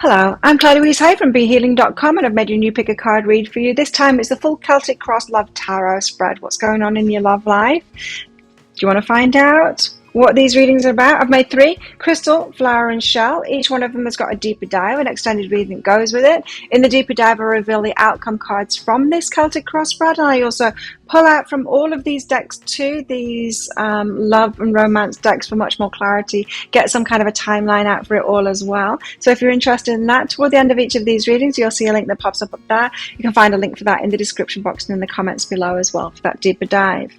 Hello, I'm Louise Hay from BeHealing.com, and I've made a new pick a card read for you. This time it's the full Celtic Cross Love Tarot spread. What's going on in your love life? Do you want to find out what these readings are about? I've made 3: crystal, flower and shell. Each one of them has got a deeper dive, an extended reading that goes with it. In the deeper dive I reveal the outcome cards from this Celtic Cross spread, and I also pull out from all of these decks too, these love and romance decks, for much more clarity, get some kind of a timeline out for it all as well. So if you're interested in that, toward the end of each of these readings you'll see a link that pops up there. You can find a link for that in the description box and in the comments below as well for that deeper dive.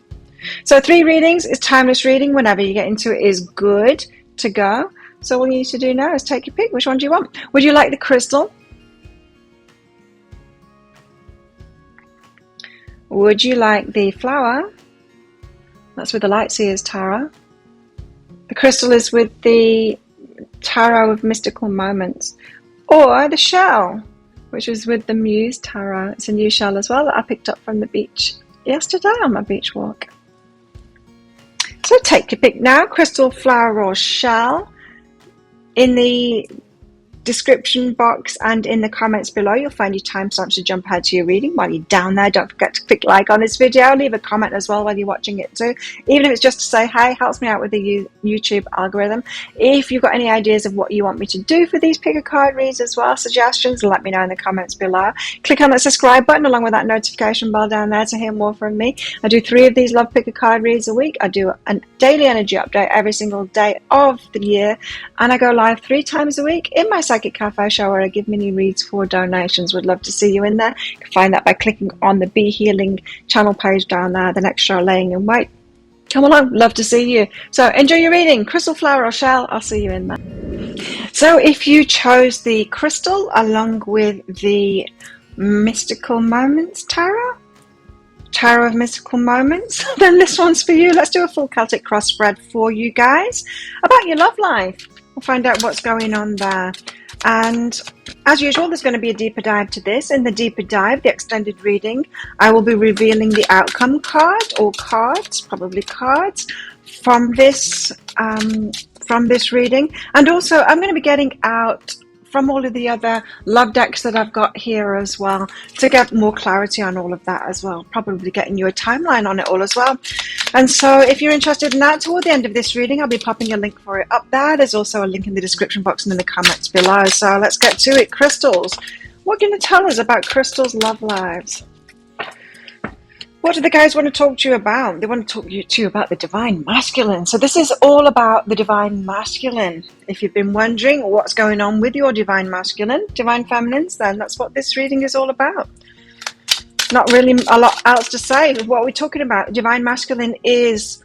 So 3 readings is timeless reading. Whenever you get into it is good to go. So all you need to do now is take your pick. Which one do you want? Would you like the crystal? Would you like the flower? That's with the Lightseers Tarot. The crystal is with the Tarot of Mystical Moments. Or the shell, which is with the Muse Tarot. It's a new shell as well that I picked up from the beach yesterday on my beach walk. So take your pick now, crystal, flower or shell. In the description box and in the comments below you'll find your timestamps to jump ahead to your reading. While you're down there, don't forget to click like on this video, leave a comment as well while you're watching it too, even if it's just to say hi. Helps me out with the YouTube algorithm. If you've got any ideas of what you want me to do for these pick a card reads as well, suggestions, let me know in the comments below. Click on that subscribe button along with that notification bell down there to hear more from me. I do 3 of these love pick a card reads a week. I do a daily energy update every single day of the year, and I go live 3 times a week in my Psychic Cafe show where I give mini reads for donations. Would love to see you in there. You can find that by clicking on the Be Healing channel page down there, the next show laying in wait. Come along, love to see you. So enjoy your reading, crystal, flower or shell. I'll see you in there. So if you chose the crystal along with the Mystical Moments Tarot of Mystical Moments, then this one's for you. Let's do a full Celtic Cross spread for you guys about your love life. We'll find out what's going on there. And as usual, there's going to be a deeper dive to this. In the deeper dive, the extended reading, I will be revealing the outcome card or cards, probably cards, from this reading. And also I'm going to be getting out from all of the other love decks that I've got here as well to get more clarity on all of that as well, probably getting you a timeline on it all as well. And so if you're interested in that, toward the end of this reading I'll be popping a link for it up there. There's also a link in the description box and in the comments below. So let's get to it. Crystals, what can you tell us about crystals' love lives? What do the guys want to talk to you about? They want to talk to you about the Divine Masculine. So this is all about the Divine Masculine. If you've been wondering what's going on with your Divine Masculine, Divine Feminines, then that's what this reading is all about. Not really a lot else to say. What we're talking about, Divine Masculine, is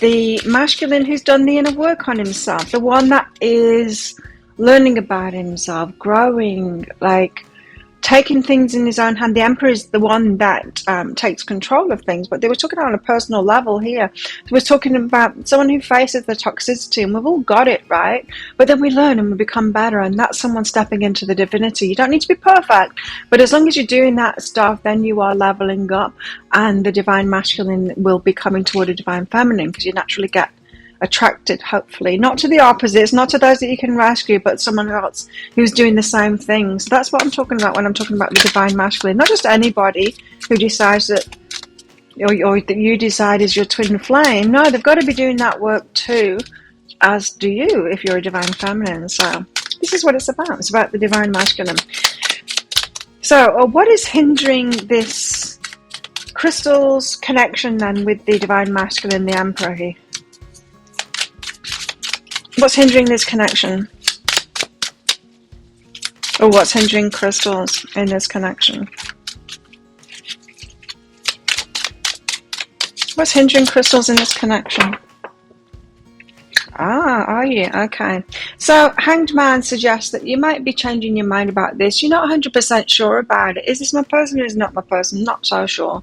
the masculine who's done the inner work on himself. The one that is learning about himself, growing, like taking things in his own hand. The Emperor is the one that takes control of things, but they were talking on a personal level here. They were talking about someone who faces the toxicity, and we've all got it, right? But then we learn and we become better, and that's someone stepping into the divinity. You don't need to be perfect, but as long as you're doing that stuff, then you are leveling up, and the Divine Masculine will be coming toward a Divine Feminine, because you naturally get attracted, hopefully, not to the opposites, not to those that you can rescue, but someone else who's doing the same thing. So that's what I'm talking about when I'm talking about the Divine Masculine. Not just anybody who decides that, or that you decide is your twin flame. No, they've got to be doing that work too, as do you if you're a Divine Feminine. So this is what it's about. It's about the Divine Masculine. So what is hindering this crystal's connection then with the Divine Masculine, the Emperor here? What's hindering this connection? Or what's hindering crystals in this connection? What's hindering crystals in this connection? Ah, are you? Okay. So Hanged Man suggests that you might be changing your mind about this. You're not 100% sure about it. Is this my person or is it not my person? Not so sure.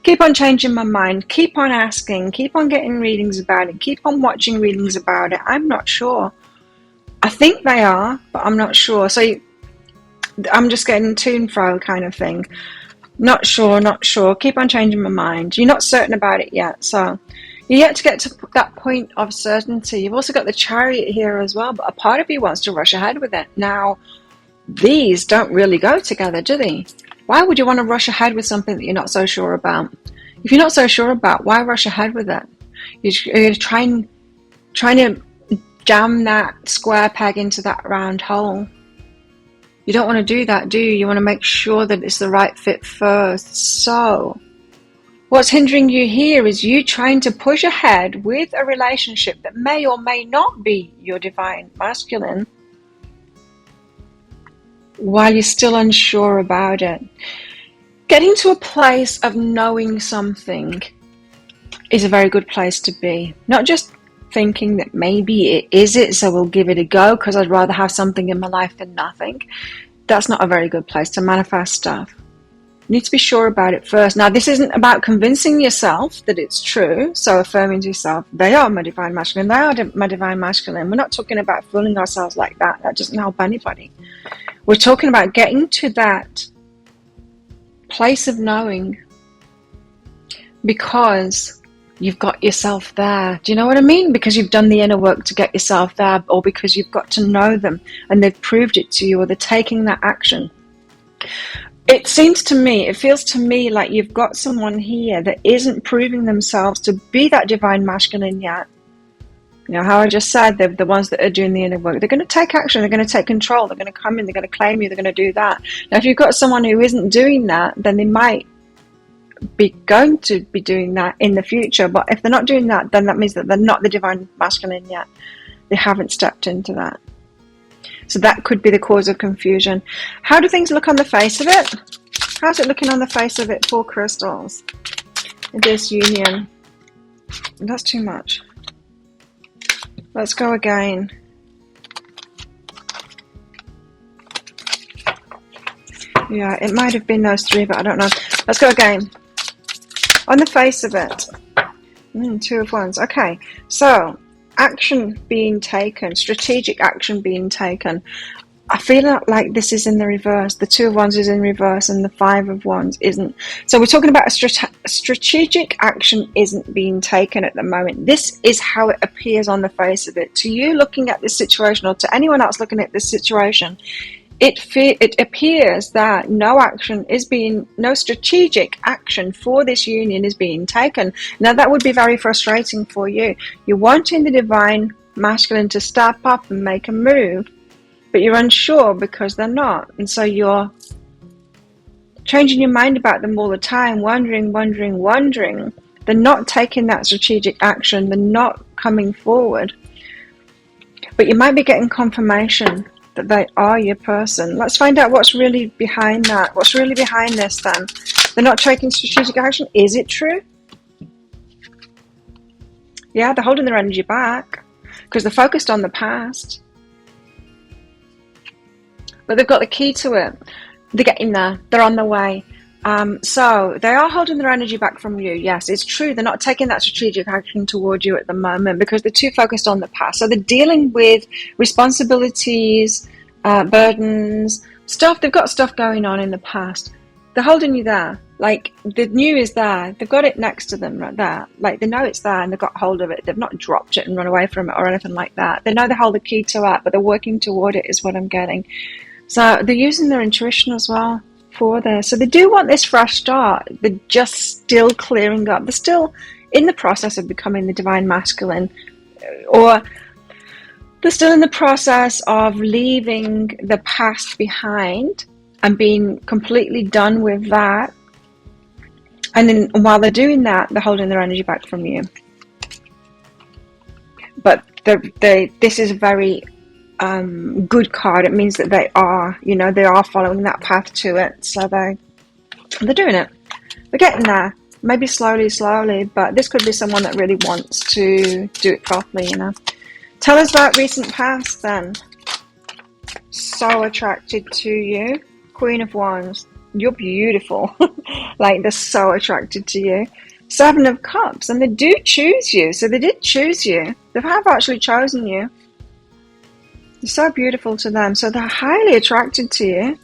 Keep on changing my mind. Keep on asking. Keep on getting readings about it. Keep on watching readings about it. I'm not sure. I think they are, but I'm not sure. So I'm just getting to and fro kind of thing. Not sure, not sure. Keep on changing my mind. You're not certain about it yet. So you're yet to get to that point of certainty. You've also got the Chariot here as well, but a part of you wants to rush ahead with it. Now, these don't really go together, do they? Why would you want to rush ahead with something that you're not so sure about? If you're not so sure about, why rush ahead with it? You're trying to jam that square peg into that round hole. You don't want to do that, do you? You want to make sure that it's the right fit first. So what's hindering you here is you trying to push ahead with a relationship that may or may not be your divine masculine while you're still unsure about it. Getting to a place of knowing something is a very good place to be. Not just thinking that maybe it is it, so we'll give it a go because I'd rather have something in my life than nothing. That's not a very good place to manifest stuff. You need to be sure about it first. Now, this isn't about convincing yourself that it's true, so affirming to yourself, they are my divine masculine, they are my divine masculine. We're not talking about fooling ourselves like that. That doesn't help anybody. We're talking about getting to that place of knowing because you've got yourself there. Do you know what I mean? Because you've done the inner work to get yourself there, or because you've got to know them and they've proved it to you, or they're taking that action. It feels to me like you've got someone here that isn't proving themselves to be that divine masculine yet. You know, how I just said, they're the ones that are doing the inner work. They're going to take action. They're going to take control. They're going to come in. They're going to claim you. They're going to do that. Now, if you've got someone who isn't doing that, then they might be going to be doing that in the future. But if they're not doing that, then that means that they're not the divine masculine yet. They haven't stepped into that. So that could be the cause of confusion. How do things look on the face of it? How's it looking on the face of it for crystals? This union. That's too much. Let's go again. Yeah, it might have been those three, but I don't know. Let's go again. On the face of it. Two of Wands. Okay, so action being taken, strategic action being taken. I feel like this is in the reverse. The Two of Wands is in reverse and the Five of Wands isn't. So we're talking about a strategic action isn't being taken at the moment. This is how it appears on the face of it. To you looking at this situation, or to anyone else looking at this situation, it appears that no strategic action for this union is being taken. Now that would be very frustrating for you. You're wanting the divine masculine to step up and make a move, but you're unsure because they're not. And so you're changing your mind about them all the time, wondering. They're not taking that strategic action. They're not coming forward. But you might be getting confirmation that they are your person. Let's find out what's really behind that. What's really behind this then? They're not taking strategic action. Is it true? Yeah, they're holding their energy back because they're focused on the past. But they've got the key to it. They're getting there. They're on their way. So they are holding their energy back from you. Yes, it's true. They're not taking that strategic action toward you at the moment because they're too focused on the past. So they're dealing with responsibilities, burdens, stuff. They've got stuff going on in the past. They're holding you there. Like the new is there. They've got it next to them right there. Like they know it's there and they've got hold of it. They've not dropped it and run away from it or anything like that. They know they hold the key to it, but they're working toward it is what I'm getting. So they're using their intuition as well for this. So they do want this fresh start. They're just still clearing up. They're still in the process of becoming the divine masculine, or they're still in the process of leaving the past behind and being completely done with that. And then while they're doing that, they're holding their energy back from you. But this is a very good card. It means that they are following that path to it. So they're doing it. They're getting there. Maybe slowly, but this could be someone that really wants to do it properly, Tell us about recent past then. So attracted to you. Queen of Wands. You're beautiful. Like they're so attracted to you. Seven of Cups. And they do choose you. So they did choose you. They have actually chosen you. You're so beautiful to them. So they're highly attracted to you.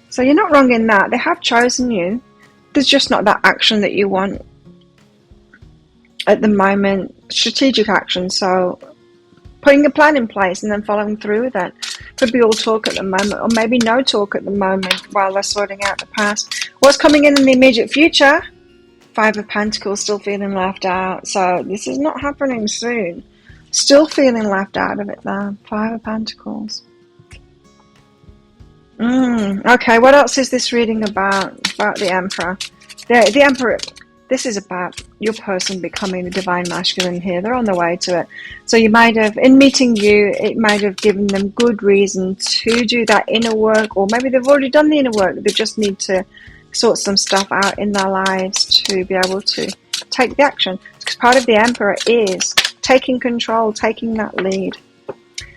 So you're not wrong in that. They have chosen you. There's just not that action that you want at the moment. Strategic action. So putting a plan in place and then following through with it. Could be all talk at the moment, or maybe no talk at the moment while they're sorting out the past. What's coming in the immediate future? Five of Pentacles, still feeling left out. So this is not happening soon. Still feeling left out of it there. Five of Pentacles. Okay, what else is this reading about the Emperor? The Emperor, this is about your person becoming the Divine Masculine here. They're on the way to it. So you might have, in meeting you, it might have given them good reason to do that inner work, or maybe they've already done the inner work. They just need to sort some stuff out in their lives to be able to take the action. Because part of the Emperor is taking control, taking that lead.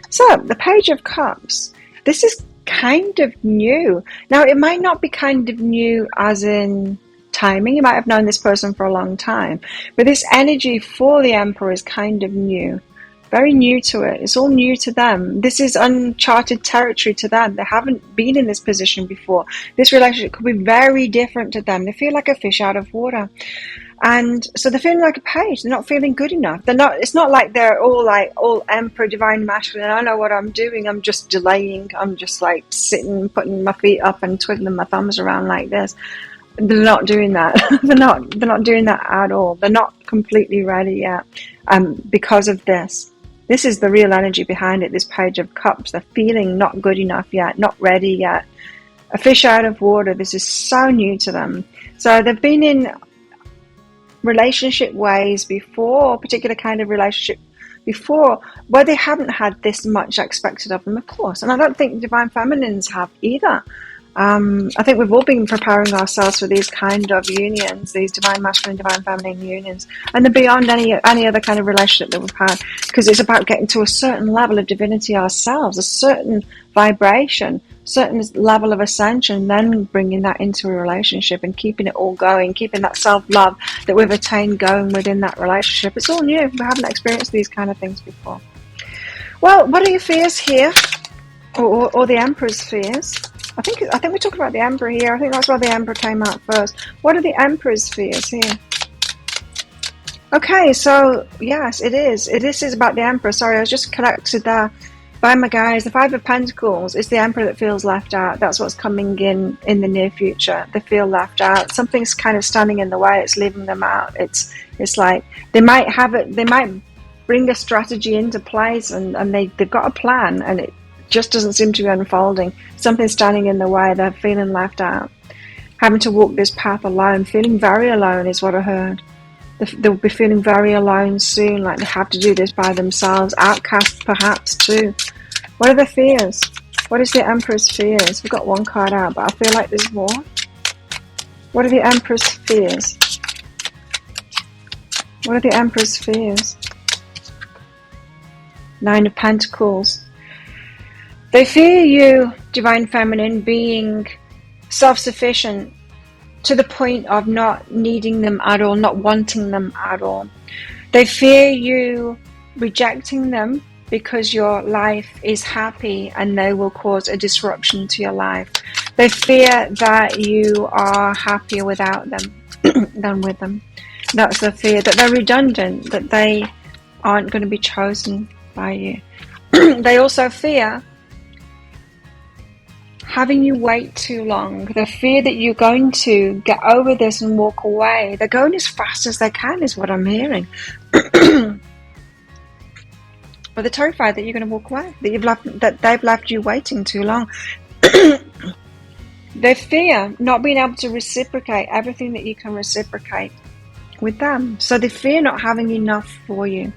So, the Page of Cups. This is kind of new. Now, it might not be kind of new as in timing. You might have known this person for a long time. But this energy for the Emperor is kind of new. Very new to it. It's all new to them. This is uncharted territory to them. They haven't been in this position before. This relationship could be very different to them. They feel like a fish out of water. And so they're feeling like a page. They're not feeling good enough. They're not. It's not like they're all Emperor, Divine Masculine. I know what I'm doing. I'm just delaying. I'm just like sitting, putting my feet up and twiddling my thumbs around like this. They're not doing that. They're not doing that at all. They're not completely ready yet. Because of this. This is the real energy behind it, this Page of Cups. They're feeling not good enough yet, not ready yet. A fish out of water. This is so new to them. So they've been in relationship ways before, particular kind of relationship before, where they haven't had this much expected of them, of course. And I don't think Divine Feminines have either. I think we've all been preparing ourselves for these kind of unions, these Divine Masculine, Divine Feminine unions, and they're beyond any other kind of relationship that we've had, because it's about getting to a certain level of divinity ourselves, a certain vibration, certain level of ascension, then bringing that into a relationship and keeping it all going, keeping that self-love that we've attained going within that relationship. It's all new. We haven't experienced these kind of things before. Well, what are your fears here, or the Emperor's fears? I think we're talking about the Emperor here. I think that's why the Emperor came out first. What are the Emperor's fears here? Okay, so yes, it is. This is about the Emperor. Sorry, I was just corrected there by my guys. The Five of Pentacles is the Emperor that feels left out. That's what's coming in the near future. They feel left out. Something's kind of standing in the way. It's leaving them out. It's like they might have it. They might bring a strategy into place, and they've got a plan, and it just doesn't seem to be unfolding. Something's standing in the way. They're feeling left out, having to walk this path alone, feeling very alone is what I heard. They'll be feeling very alone soon, like they have to do this by themselves, outcast perhaps too. What are the fears? What is the Emperor's fears? We've got one card out, but I feel like there's more. What are the Emperor's fears? What are the Emperor's fears? Nine of Pentacles. They fear you, Divine Feminine, being self-sufficient to the point of not needing them at all, not wanting them at all. They fear you rejecting them because your life is happy and they will cause a disruption to your life. They fear that you are happier without them than with them. That's the fear, that they're redundant, that they aren't going to be chosen by you. They also fear having you wait too long. The fear that you're going to get over this and walk away. They're going as fast as they can is what I'm hearing. But they're terrified that you're going to walk away, that they've left you waiting too long. They fear not being able to reciprocate everything that you can reciprocate with them. So they fear not having enough for you,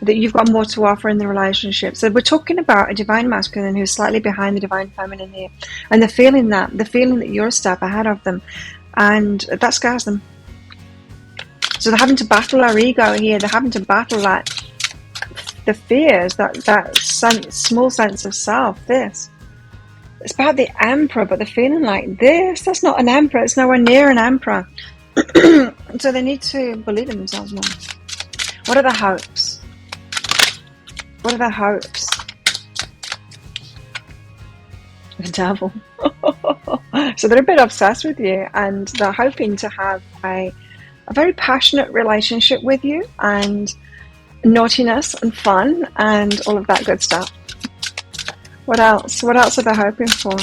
that you've got more to offer in the relationship. So we're talking about a Divine Masculine who's slightly behind the Divine Feminine here, and they're feeling that you're a step ahead of them, and that scares them. So they're having to battle our ego here. They're having to battle the fears, that small sense of self. It's about the Emperor, but they're feeling like this. That's not an Emperor. It's nowhere near an Emperor. So they need to believe in themselves more. What are the hopes? What are their hopes? The Devil. So they're a bit obsessed with you, and they're hoping to have a very passionate relationship with you, and naughtiness and fun and all of that good stuff. What else? What else are they hoping for?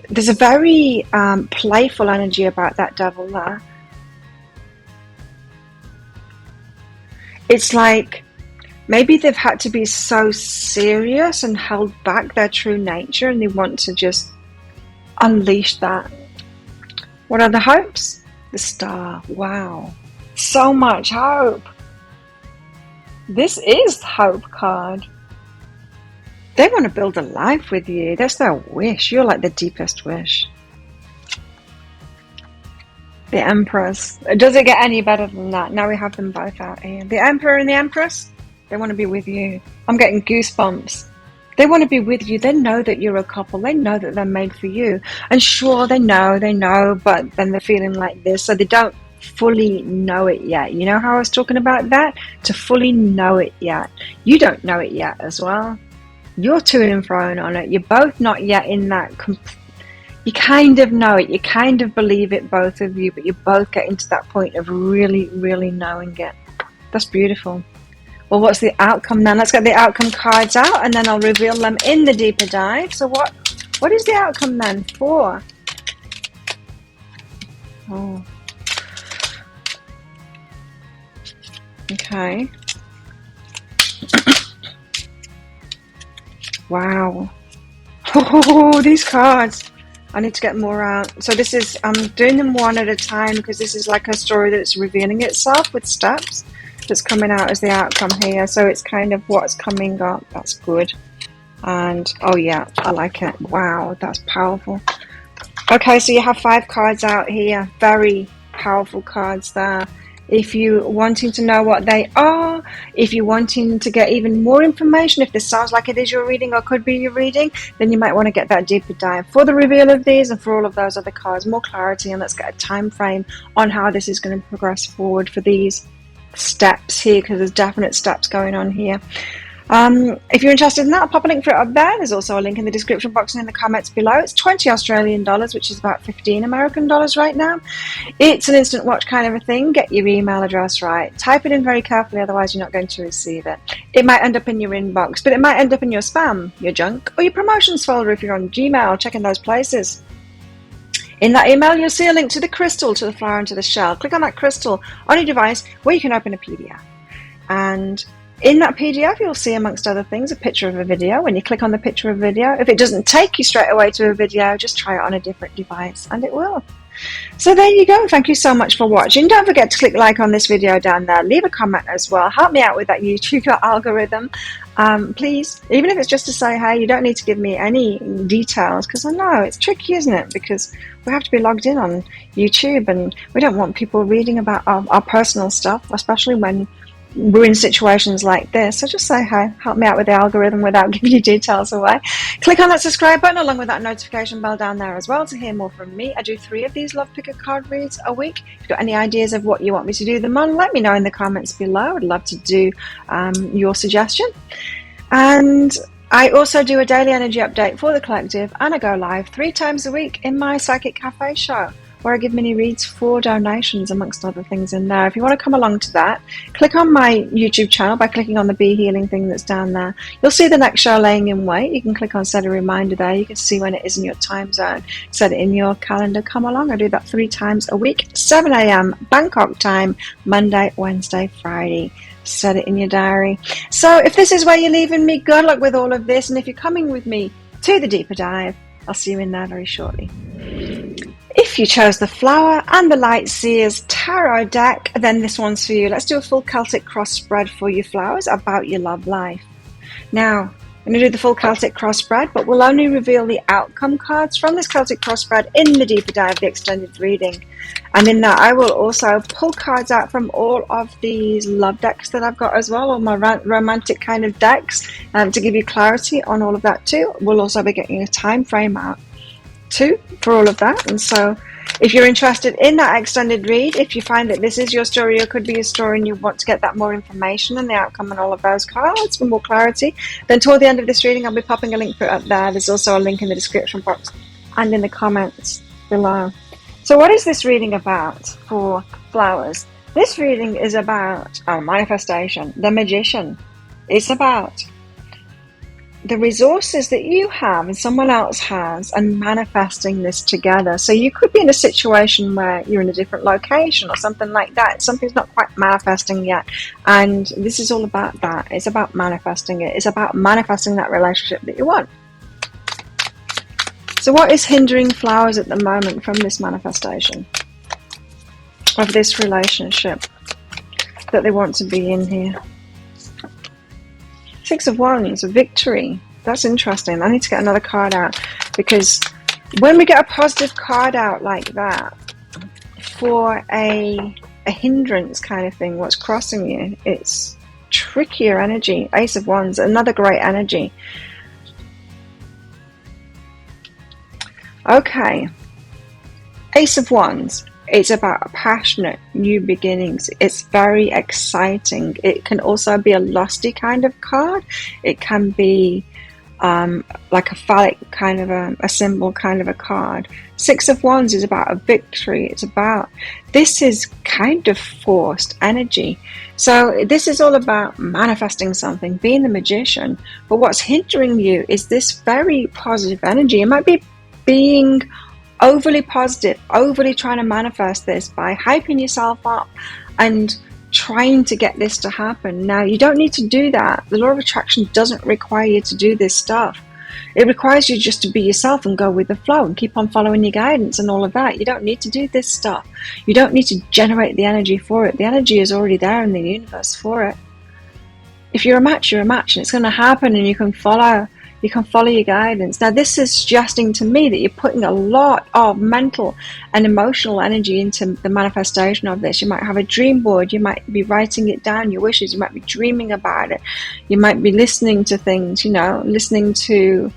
There's a very playful energy about that devil there. It's like maybe they've had to be so serious and held back their true nature, and they want to just unleash that. What are the hopes? The Star. Wow. So much hope. This is the Hope card. They want to build a life with you. That's their wish. You're like the deepest wish. The Empress. Does it get any better than that? Now we have them both out here. The Emperor and the Empress, they want to be with you. I'm getting goosebumps. They want to be with you. They know that you're a couple. They know that they're made for you. And sure, they know, but then they're feeling like this. So they don't fully know it yet. You know how I was talking about that? To fully know it yet. You don't know it yet as well. You're to and fro on it. You're both not yet in that you kind of know it, you kind of believe it, both of you, but you're both getting to that point of really, really knowing it. That's beautiful. Well, what's the outcome then? Let's get the outcome cards out, and then I'll reveal them in the deeper dive. So what is the outcome then for? Oh. Okay. Wow. Oh, these cards. I need to get more out. So this is, I'm doing them one at a time because this is like a story that's revealing itself with steps that's coming out as the outcome here. So it's kind of what's coming up. That's good. And, oh yeah, I like it. Wow, that's powerful. Okay, so you have 5 cards out here. Very powerful cards there. If you're wanting to know what they are, if you're wanting to get even more information, if this sounds like it is your reading or could be your reading, then you might want to get that deeper dive for the reveal of these and for all of those other cards, more clarity, and let's get a time frame on how this is going to progress forward for these steps here, because there's definite steps going on here. If you're interested in that, I'll pop a link for it up there. There's also a link in the description box and in the comments below. It's 20 Australian dollars, which is about 15 American dollars right now. It's an instant watch kind of a thing. Get your email address right. Type it in very carefully, otherwise you're not going to receive it. It might end up in your inbox, but it might end up in your spam, your junk, or your promotions folder if you're on Gmail. Check in those places. In that email, you'll see a link to the crystal, to the flower, and to the shell. Click on that crystal on your device where you can open a PDF. And in that PDF, you'll see, amongst other things, a picture of a video. When you click on the picture of a video, if it doesn't take you straight away to a video, just try it on a different device and it will. So there you go. Thank you so much for watching. Don't forget to click like on this video down there. Leave a comment as well. Help me out with that YouTube algorithm. Please, even if it's just to say hey, you don't need to give me any details, because I know it's tricky, isn't it? Because we have to be logged in on YouTube and we don't want people reading about our personal stuff, especially when we're in situations like this. So just say hi, help me out with the algorithm without giving you details away. Click on that subscribe button along with that notification bell down there as well to hear more from me. I do 3 of these Love Picker card reads a week. If you've got any ideas of what you want me to do them on, let me know in the comments below. I'd love to do your suggestion. And I also do a daily energy update for the collective, and I go live 3 times a week in my Psychic Cafe show, where I give mini reads for donations, amongst other things in there. If you want to come along to that, click on my YouTube channel by clicking on the Be Healing thing that's down there. You'll see the next show laying in wait. You can click on set a reminder there. You can see when it is in your time zone. Set it in your calendar. Come along. I do that 3 times a week, 7 a.m. Bangkok time, Monday, Wednesday, Friday. Set it in your diary. So if this is where you're leaving me, good luck with all of this. And if you're coming with me to the deeper dive, I'll see you in there very shortly. If you chose the Flower and the Light Seers Tarot deck, then this one's for you. Let's do a full Celtic cross spread for your flowers about your love life. Now, I'm going to do the full Celtic cross spread, but we'll only reveal the outcome cards from this Celtic cross spread in the deeper dive, the extended reading. And in that, I will also pull cards out from all of these love decks that I've got as well, all my romantic kind of decks, to give you clarity on all of that too. We'll also be getting a time frame out too for all of that. And so if you're interested in that extended read, if you find that this is your story or could be a story and you want to get that more information and the outcome and all of those cards for more clarity, then toward the end of this reading I'll be popping a link for it up there. There's also a link in the description box and in the comments below. So what is this reading about for flowers? This reading is about manifestation, the magician. It's about the resources that you have and someone else has and manifesting this together. So you could be in a situation where you're in a different location or something like that. Something's not quite manifesting yet. And this is all about that. It's about manifesting it. It's about manifesting that relationship that you want. So what is hindering flowers at the moment from this manifestation of this relationship that they want to be in here? Six of Wands, victory. That's interesting. I need to get another card out, because when we get a positive card out like that for a hindrance kind of thing, what's crossing you, it's trickier energy. Ace of Wands, another great energy. Okay. Ace of Wands. It's about passionate new beginnings. It's very exciting. It can also be a lusty kind of card. It can be like a phallic kind of a symbol kind of a card. Six of Wands is about a victory. It's about, this is kind of forced energy. So this is all about manifesting something, being the magician. But what's hindering you is this very positive energy. It might be being overly positive, overly trying to manifest this by hyping yourself up and trying to get this to happen. Now, you don't need to do that. The law of attraction doesn't require you to do this stuff. It requires you just to be yourself and go with the flow and keep on following your guidance and all of that. You don't need to do this stuff. You don't need to generate the energy for it. The energy is already there in the universe for it. If you're a match, you're a match, and it's going to happen, and you can follow your guidance. Now, this is suggesting to me that you're putting a lot of mental and emotional energy into the manifestation of this. You might have a dream board. You might be writing it down, your wishes. You might be dreaming about it. You might be listening to things, listening to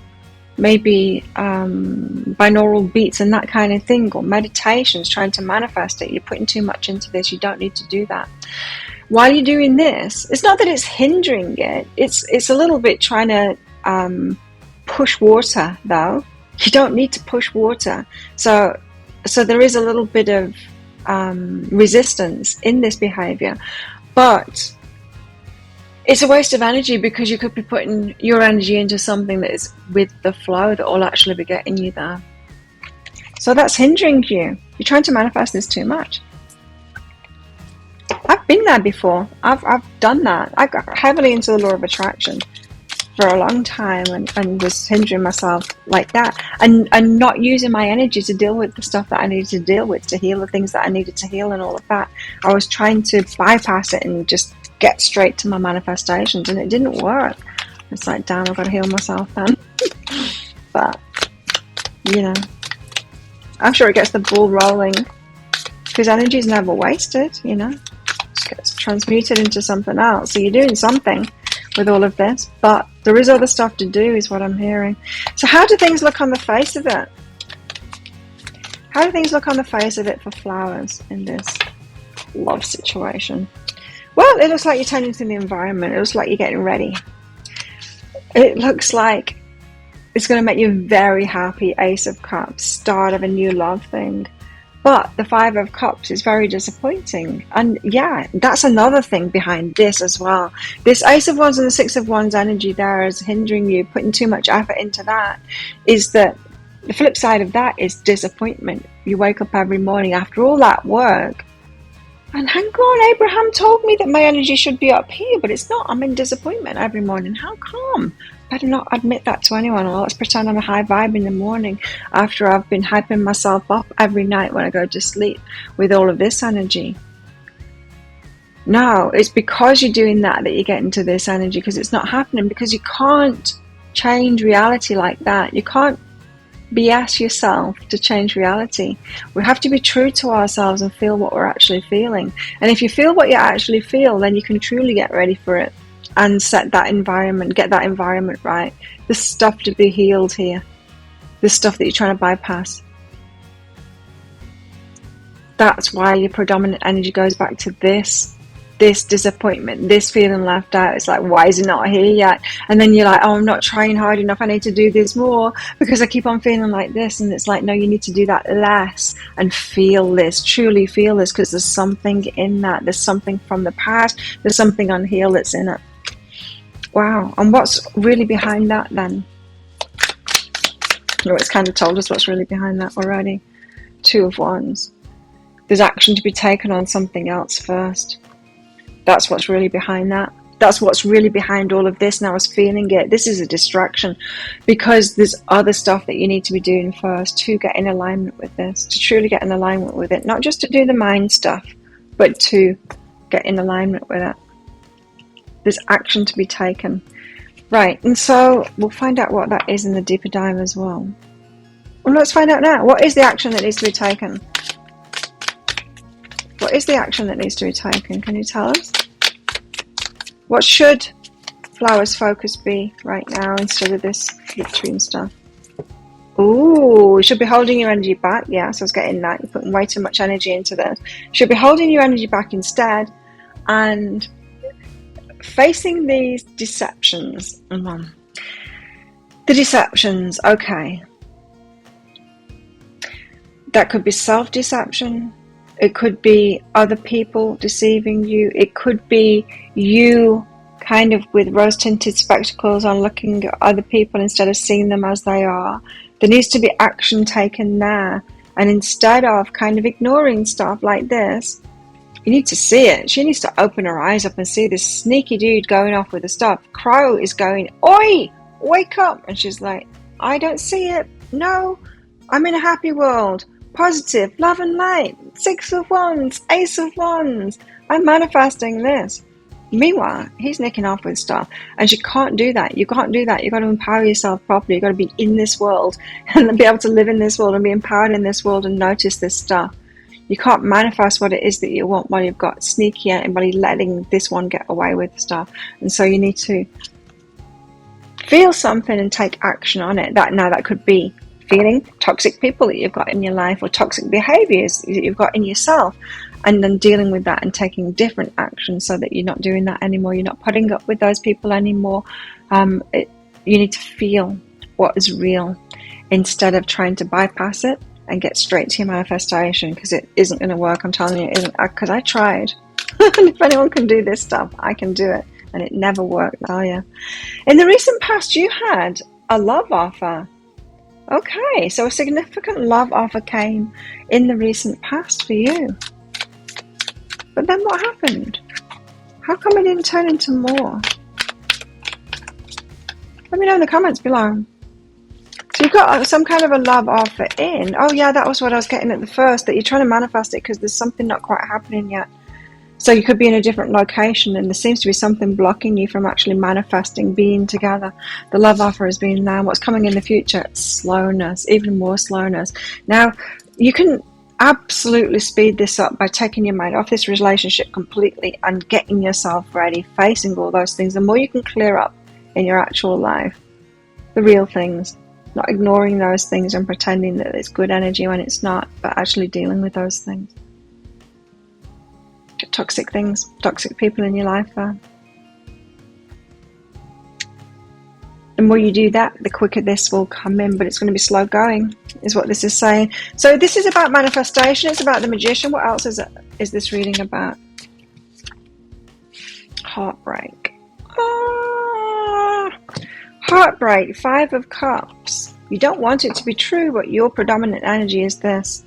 maybe binaural beats and that kind of thing, or meditations, trying to manifest it. You're putting too much into this. You don't need to do that. While you're doing this, it's not that it's hindering it. It's a little bit trying to push water, though. You don't need to push water. So there is a little bit of resistance in this behavior, but it's a waste of energy, because you could be putting your energy into something that is with the flow that will actually be getting you there. So that's hindering you. You're trying to manifest this too much. I've been there before. I've done that. I got heavily into the law of attraction for a long time and was hindering myself like that, and not using my energy to deal with the stuff that I needed to deal with, to heal the things that I needed to heal and all of that. I was trying to bypass it and just get straight to my manifestations, and it didn't work. It's like, damn, I've got to heal myself then. But, I'm sure it gets the ball rolling, because energy is never wasted, It just gets transmuted into something else. So you're doing something with all of this, but there is other stuff to do, is what I'm hearing. So how do things look on the face of it? How do things look on the face of it for flowers in this love situation? Well, it looks like you're tending to the environment. It looks like you're getting ready. It looks like it's going to make you very happy. Ace of Cups, start of a new love thing. But the Five of Cups is very disappointing. And yeah, that's another thing behind this as well. This Ace of Wands and the Six of Wands energy there is hindering you, putting too much effort into that. Is that the flip side of that is disappointment. You wake up every morning after all that work, and hang on, Abraham told me that my energy should be up here, but it's not. I'm in disappointment every morning. How come? Better not admit that to anyone. Or let's pretend I'm a high vibe in the morning after I've been hyping myself up every night when I go to sleep with all of this energy. No, it's because you're doing that you get into this energy, because it's not happening, because you can't change reality like that. You can't BS yourself to change reality. We have to be true to ourselves and feel what we're actually feeling. And if you feel what you actually feel, then you can truly get ready for it and set that environment, get that environment right. There's stuff to be healed here. There's stuff that you're trying to bypass. That's why your predominant energy goes back to this. this disappointment, this feeling left out. It's like, why is it not here yet? And then you're like, oh, I'm not trying hard enough. I need to do this more because I keep on feeling like this. And it's like, no, you need to do that less and feel this, truly feel this, because there's something in that. There's something from the past. There's something unhealed that's in it. Wow. And what's really behind that then? No, it's kind of told us what's really behind that already. Two of Wands. There's action to be taken on something else first. That's what's really behind that. That's what's really behind all of this. And I was feeling it. This is a distraction because there's other stuff that you need to be doing first to get in alignment with this, to truly get in alignment with it. Not just to do the mind stuff, but to get in alignment with it. There's action to be taken. Right, and so we'll find out what that is in the deeper dive as well. Well, let's find out now. What is the action that needs to be taken? What is the action that needs to be taken? Can you tell us? What should Flower's focus be right now instead of this victory and stuff? Ooh, you should be holding your energy back. Yeah, so I was getting that. You're putting way too much energy into this. You should be holding your energy back instead and facing these deceptions. The deceptions, okay. That could be self-deception. It could be other people deceiving you. It could be you kind of with rose-tinted spectacles on looking at other people instead of seeing them as they are. There needs to be action taken there. And instead of kind of ignoring stuff like this, you need to see it. She needs to open her eyes up and see this sneaky dude going off with the stuff. Crow is going, oi, wake up. And she's like, I don't see it. No, I'm in a happy world. Positive, love and light, 6 of Wands, Ace of Wands. I'm manifesting this. Meanwhile, he's nicking off with stuff. And you can't do that. You can't do that. You've got to empower yourself properly. You've got to be in this world and be able to live in this world and be empowered in this world and notice this stuff. You can't manifest what it is that you want while you've got sneaky anybody letting this one get away with stuff. And so you need to feel something and take action on it. That could be feeling toxic people that you've got in your life or toxic behaviors that you've got in yourself, and then dealing with that and taking different action so that you're not doing that anymore. You're not putting up with those people anymore. You need to feel what is real instead of trying to bypass it and get straight to your manifestation, because it isn't going to work. I'm telling you, it isn't, because I tried. If anyone can do this stuff, I can do it, and it never worked, I tell you. In the recent past, you had a love offer. Okay, so a significant love offer came in the recent past for you. But then what happened? How come it didn't turn into more? Let me know in the comments below. So you've got some kind of a love offer in. Oh yeah, that was what I was getting at the first, that you're trying to manifest it because there's something not quite happening yet. So you could be in a different location and there seems to be something blocking you from actually manifesting, being together. The love offer has been now. What's coming in the future? Slowness, even more slowness. Now, you can absolutely speed this up by taking your mind off this relationship completely and getting yourself ready, facing all those things. The more you can clear up in your actual life, the real things, not ignoring those things and pretending that it's good energy when it's not, but actually dealing with those things. Toxic things, toxic people in your life there. The more you do that, the quicker this will come in, but it's going to be slow going, is what this is saying. So this is about manifestation. It's about the Magician. What else is this reading about? Heartbreak. Heartbreak, 5 of Cups. You don't want it to be true, but your predominant energy is this.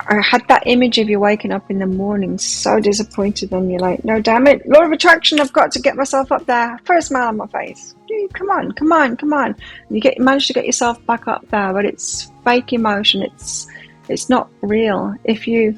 I had that image of you waking up in the morning so disappointed, and you're like, no, damn it, law of attraction, I've got to get myself up there. Put a smile on my face. Dude, come on. And you manage to get yourself back up there, but it's fake emotion. It's not real. If you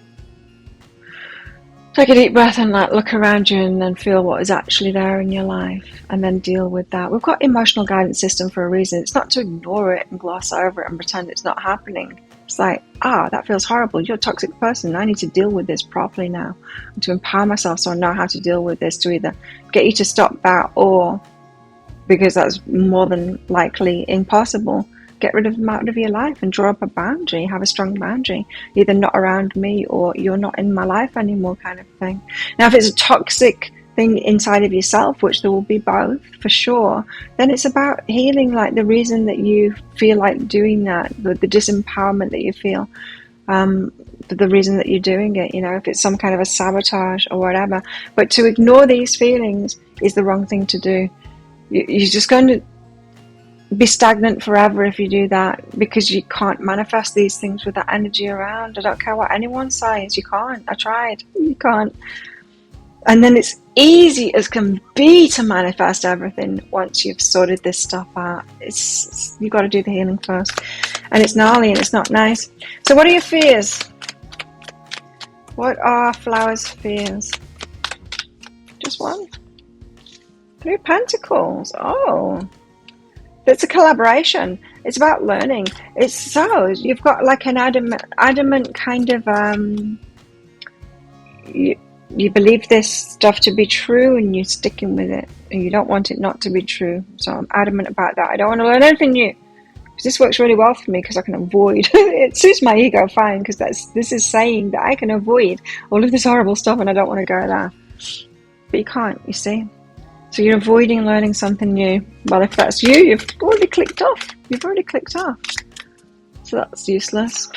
take a deep breath and look around you and then feel what is actually there in your life and then deal with that. We've got emotional guidance system for a reason. It's not to ignore it and gloss over it and pretend it's not happening. It's like, that feels horrible. You're a toxic person. I need to deal with this properly now. And to empower myself so I know how to deal with this, to either get you to stop that, or, because that's more than likely impossible, get rid of them out of your life and draw up a boundary, have a strong boundary, either not around me or you're not in my life anymore kind of thing. Now, if it's a toxic thing inside of yourself, which there will be both for sure, then it's about healing like the reason that you feel like doing that, the disempowerment that you feel, the reason that you're doing it, if it's some kind of a sabotage or whatever. But to ignore these feelings is the wrong thing to do. You're just going to be stagnant forever if you do that, because you can't manifest these things with that energy around. I don't care what anyone says, you can't. I tried, you can't. And then it's easy as can be to manifest everything once you've sorted this stuff out. You've got to do the healing first, and it's gnarly and it's not nice. So what are your fears? What are Flower's fears? Just one. 3 of Pentacles. Oh, it's a collaboration. It's about learning. You've got like an adamant kind of you believe this stuff to be true and you're sticking with it, and you don't want it not to be true. So I'm adamant about that. I don't want to learn anything new, because this works really well for me, because I can avoid it suits my ego fine, because this is saying that I can avoid all of this horrible stuff and I don't want to go there, but you can't, you see. So you're avoiding learning something new. Well, if that's you, you've already clicked off. So that's useless.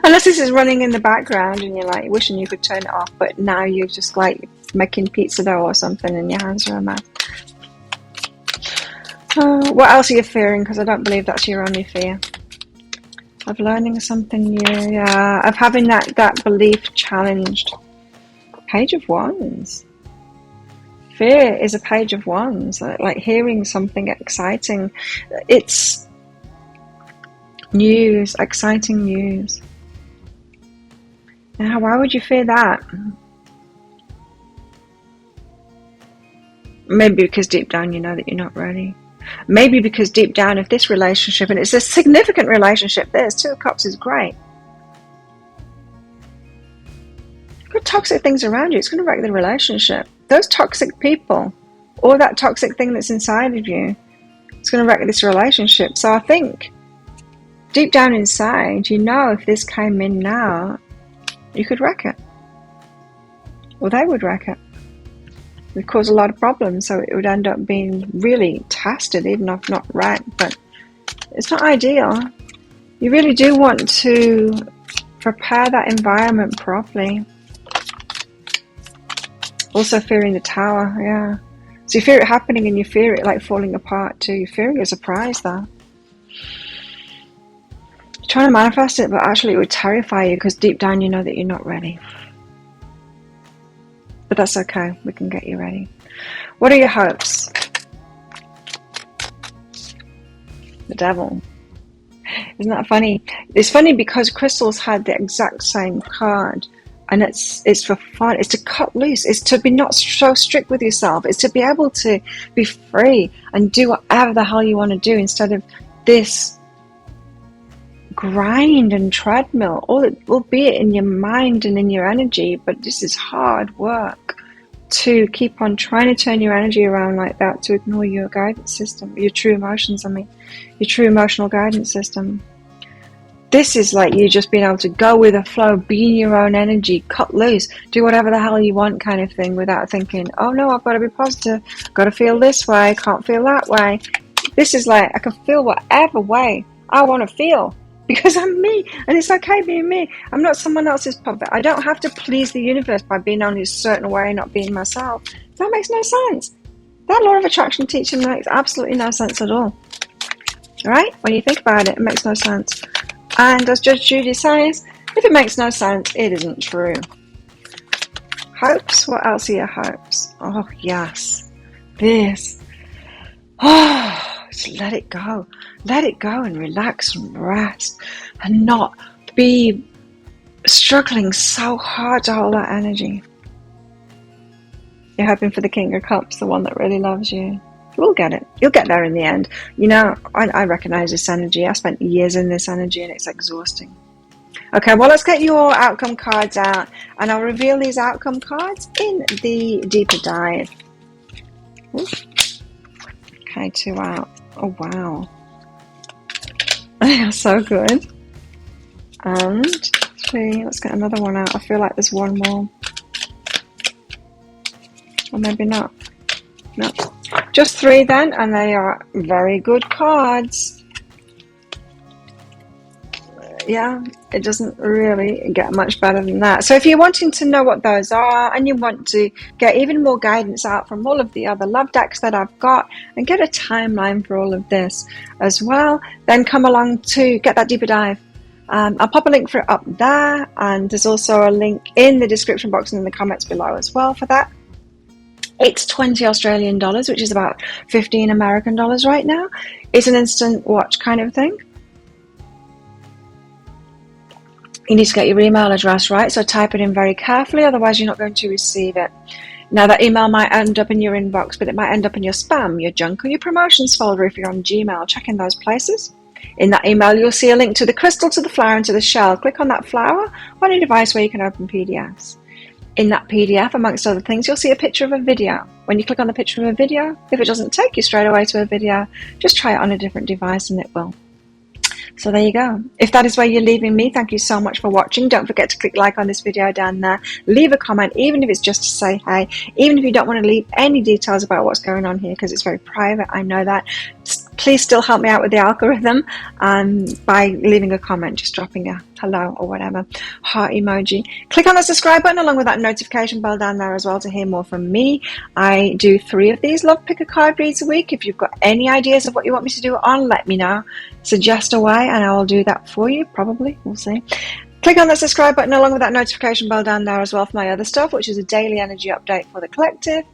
Unless this is running in the background and you're like wishing you could turn it off, but now you're just like making pizza dough or something and your hands are a mess. What else are you fearing? Because I don't believe that's your only fear. Of learning something new, yeah. Of having that belief challenged. Page of Wands. Fear is a Page of Wands. Like hearing something exciting. It's news, exciting news. Now, why would you fear that? Maybe because deep down you know that you're not ready. Maybe because deep down, if this relationship, and it's a significant relationship, there's 2 of Cups is great. Got toxic things around you, it's going to wreck the relationship. Those toxic people, or that toxic thing that's inside of you, it's going to wreck this relationship. So I think deep down inside, if this came in now, you could wreck it. Or they would wreck it. It would cause a lot of problems, so it would end up being really tested, even if not wrecked. But it's not ideal. You really do want to prepare that environment properly. Also fearing the Tower, yeah. So you fear it happening and you fear it like falling apart too. You're fearing a surprise there. You're trying to manifest it, but actually it would terrify you, because deep down you know that you're not ready. But that's okay, we can get you ready. What are your hopes? The Devil. Isn't that funny? It's funny because crystals had the exact same card. And it's for fun. It's to cut loose. It's to be not so strict with yourself. It's to be able to be free and do whatever the hell you want to do, instead of this grind and treadmill. Albeit in your mind and in your energy, but this is hard work to keep on trying to turn your energy around like that, to ignore your guidance system, your true emotions, your true emotional guidance system. This is like you just being able to go with the flow, be in your own energy, cut loose, do whatever the hell you want kind of thing, without thinking, oh no, I've got to be positive, got to feel this way, can't feel that way. This is like, I can feel whatever way I want to feel, because I'm me, and it's okay being me. I'm not someone else's puppet. I don't have to please the universe by being only a certain way and not being myself. That makes no sense. That law of attraction teaching makes absolutely no sense at all. Right? When you think about it, it makes no sense. And as Judge Judy says, if it makes no sense, it isn't true. Hopes? What else are your hopes? Oh, yes. This. Oh, just let it go. Let it go and relax and rest. And not be struggling so hard to hold that energy. You're hoping for the King of Cups, the one that really loves you. We'll get it. You'll get there in the end. I recognize this energy. I spent years in this energy and it's exhausting. Okay, well, let's get your outcome cards out, and I'll reveal these outcome cards in the deeper dive. Ooh. Okay, 2 out. Oh, wow. They are so good. And 3, let's get another one out. I feel like there's one more. Or maybe not. No. Just 3 then, and they are very good cards. Yeah, it doesn't really get much better than that. So if you're wanting to know what those are and you want to get even more guidance out from all of the other love decks that I've got and get a timeline for all of this as well, then come along to get that deeper dive. I'll pop a link for it up there, and there's also a link in the description box and in the comments below as well for that. It's 20 Australian dollars, which is about 15 American dollars right now. It's an instant watch kind of thing. You need to get your email address right, so type it in very carefully, otherwise you're not going to receive it. Now that email might end up in your inbox, but it might end up in your spam, your junk, or your promotions folder if you're on Gmail. Check in those places. In that email, you'll see a link to the crystal, to the flower, and to the shell. Click on that flower on a device where you can open PDFs. In that PDF, amongst other things, you'll see a picture of a video. When you click on the picture of a video, if it doesn't take you straight away to a video, just try it on a different device and it will. So there you go. If that is where you're leaving me, thank you so much for watching. Don't forget to click like on this video down there. Leave a comment, even if it's just to say hey. Even if you don't want to leave any details about what's going on here, because it's very private, I know that. Please still help me out with the algorithm by leaving a comment, just dropping a hello or whatever, heart emoji. Click on the subscribe button along with that notification bell down there as well to hear more from me. I do 3 of these Love Pick a Card reads a week. If you've got any ideas of what you want me to do on, let me know. Suggest away and I will do that for you, probably. We'll see. Click on the subscribe button along with that notification bell down there as well for my other stuff, which is a daily energy update for the collective.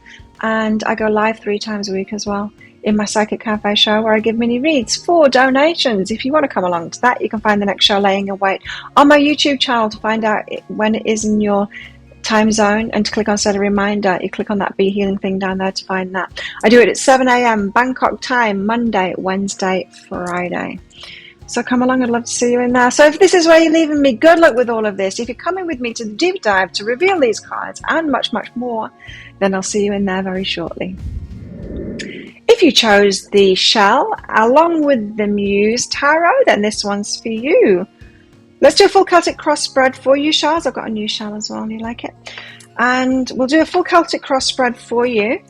And I go live 3 times a week as well in my Psychic Cafe show, where I give mini reads for donations. If you want to come along to that, you can find the next show laying in wait on my YouTube channel to find out when it is in your time zone, and to click on set a reminder, you click on that Be Healing thing down there to find that. I do it at 7 a.m. Bangkok time, Monday, Wednesday, Friday. So come along, I'd love to see you in there. So if this is where you're leaving me, good luck with all of this. If you're coming with me to the deep dive to reveal these cards and much, much more, then I'll see you in there very shortly. If you chose the shell along with the Muse Tarot, then this one's for you. Let's do a full Celtic cross spread for you, shells. I've got a new shell as well, and you like it. And we'll do a full Celtic cross spread for you.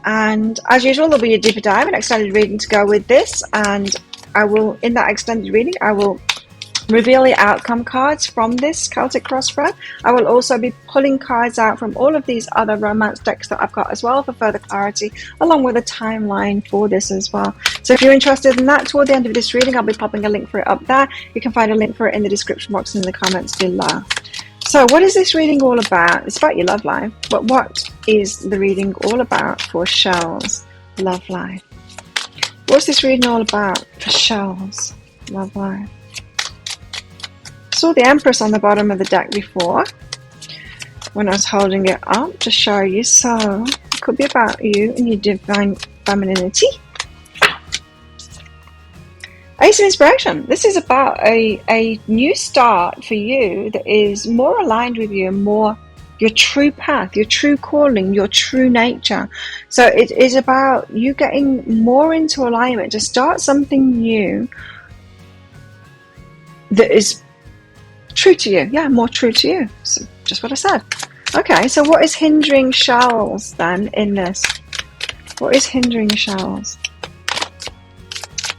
And as usual, there'll be a deeper dive, an extended reading to go with this. And I will, in that extended reading, I will reveal the outcome cards from this Celtic cross spread. I will also be pulling cards out from all of these other romance decks that I've got as well for further clarity, along with a timeline for this as well. So if you're interested in that, toward the end of this reading, I'll be popping a link for it up there. You can find a link for it in the description box and in the comments below. So what is this reading all about? It's about your love life, but what is the reading all about for Shell's love life? What's this reading all about for Shell's love life? Saw the Empress on the bottom of the deck before when I was holding it up to show you, so it could be about you and your divine femininity. Ace of Inspiration. This is about a new start for you that is more aligned with you and more your true path, your true calling, your true nature. So it is about you getting more into alignment to start something new that is true to you. Yeah, more true to you. So just what I said. Okay, so what is hindering Shells then in this? What is hindering Shells?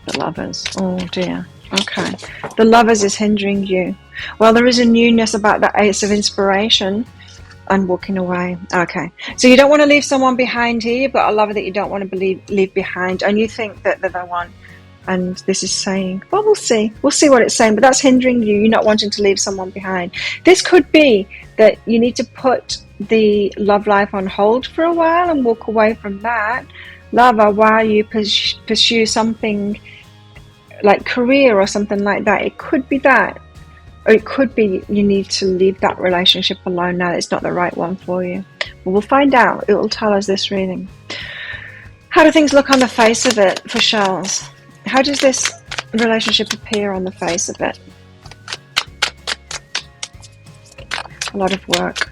The Lovers. Oh dear. Okay. The Lovers is hindering you. Well, there is a newness about that Ace of Inspiration and walking away. Okay. So you don't want to leave someone behind here. You've got a lover that you don't want to leave behind, and you think that they're the one. And this is saying, well, we'll see. We'll see what it's saying. But that's hindering you. You're not wanting to leave someone behind. This could be that you need to put the love life on hold for a while and walk away from that lover while you pursue something like career or something like that. It could be that. Or it could be you need to leave that relationship alone now. It's not the right one for you. But we'll find out. It will tell us this reading. How do things look on the face of it for Shells? How does this relationship appear on the face of it? A lot of work.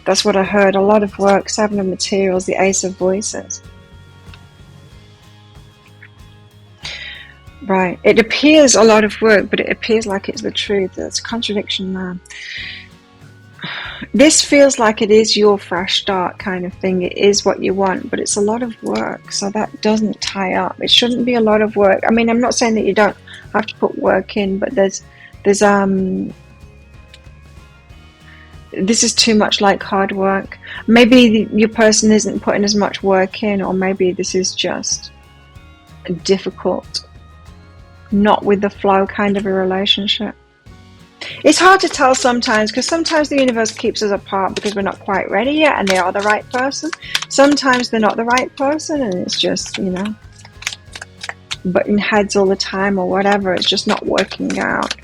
That's what I heard. A lot of work. Seven of Materials. The Ace of Voices. Right. It appears a lot of work, but it appears like it's the truth. There's a contradiction there. This feels like it is your fresh start kind of thing. It is what you want, but it's a lot of work. So that doesn't tie up. It shouldn't be a lot of work. I mean, I'm not saying that you don't have to put work in, but there's this is too much like hard work. Maybe your person isn't putting as much work in, or maybe this is just difficult, not with the flow kind of a relationship. It's hard to tell sometimes, because sometimes the universe keeps us apart because we're not quite ready yet and they are the right person. Sometimes they're not the right person and it's just, butting heads all the time or whatever. It's just not working out.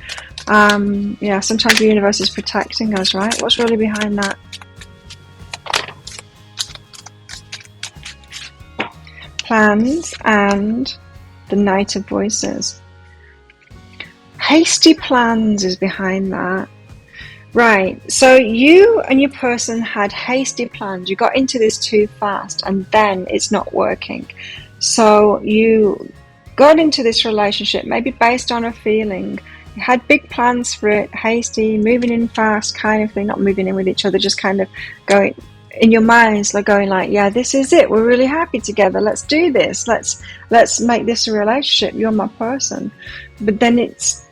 Yeah, sometimes the universe is protecting us, right? What's really behind that? Plans and the Knight of Voices. Hasty plans is behind that. Right, so you and your person had hasty plans. You got into this too fast and then it's not working. So you got into this relationship maybe based on a feeling. You had big plans for it, hasty, moving in fast kind of thing. Not moving in with each other, just kind of going in your minds, like going like, yeah, this is it. We're really happy together. Let's do this. Let's make this a relationship. You're my person. But then it's